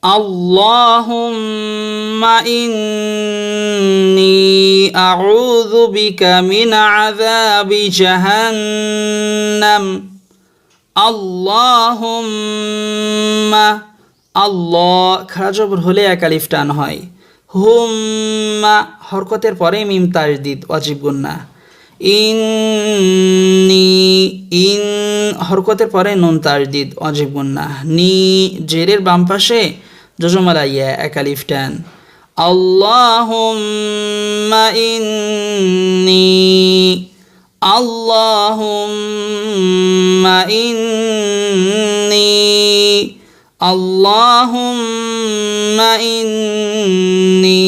আল্লাহুম্মা ইন্নী আউযু বিকা মিন আযাবি জাহান্নাম। আল্লাহুম্মা, আল্লাহ খাড়া জবর হলে এক আলিফ টান হয়। হুম্মা হরকতের পরে মিম তাজদিদ ওয়াজিব গুন্না। ইন্নী, ইন হরকতের পরে নুন তাজদিদ ওয়াজিব গুন্না। নি জেরের বাম পাশে জজমালা ইয়া এক আলিফ টান। আল্লাহুম্মা ইন্নী, আল্লাহুম্মা ইন্নী, আল্লাহুম্মা ইন্নী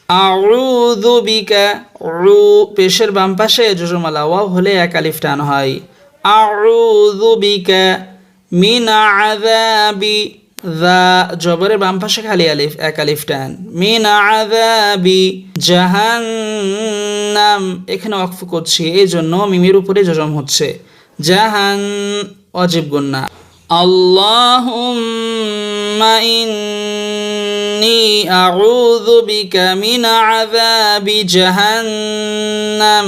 আউযু বিকা। রু পেশের বাম পাশে জজমালা ওয়াও হলে এক আলিফ টান হয়। আউযু বিকা মিন আযাবি, যা জবরের বাম পাশে খালি আলিফ এক আলিফ টান। মিন আযাবি জাহান্নাম, এখানে ওয়াকফ করছি এই জন্য মিমের উপরে জজম হচ্ছে। জাহান ওয়াজিব গুন্না। আল্লাহুম্মা ইন্নী আউযু বিকা মিন আযাবি জাহান্নাম।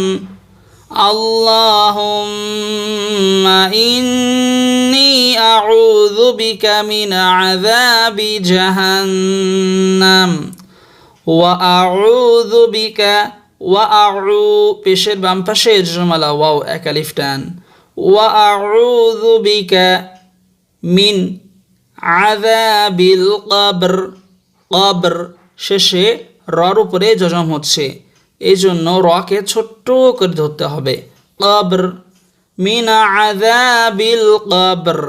আল্লাহুম্মা ইন্নী আউযু বিকা মিন আযাবি জাহান্নাম। ওয়া আউযু বিকা, ওয়া আউ পেশের বাম পাশে জজমালা ওয়াও এক আলিফ টান। ওয়া আউযু বিকা মিন আযাবিল কবর। কবর শেষে রর উপরে জজম হচ্ছে এই জন্য রকে ছোট্ট করে ধরতে হবে। কবর, মিন আযাবিল কবর,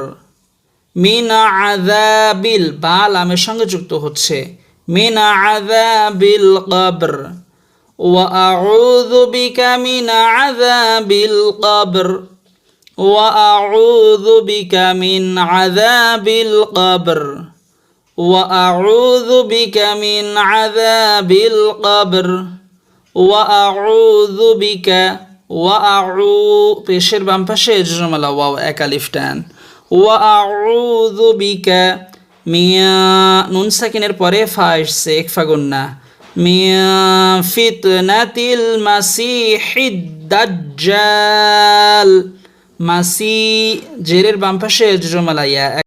মিন আযাবিল, বা লামের সঙ্গে যুক্ত হচ্ছে। মিন আযাবিল কবর। ওয়া আউযু বিকা মিন আযাবিল কবর। ওয়া আউযু বিকা মিন আযাবিল কবর। ওয়া আউযু বিকা মিন আযাবিল কবর। ওয়া আউযু বিকা, ওয়া আউ পেশের বাম পাশে জজমালা ওয়াও এক আলিফ টান। ওয়া আউযু বিকা মিয়া, নুন সাকিনের পরে ফা আসছে একফা গুন্না। মিয়া ফিতনাতিল মাসিহিদ দাজ্জাল। মাসি জেরের বাম পাশে জজমালা ইয়া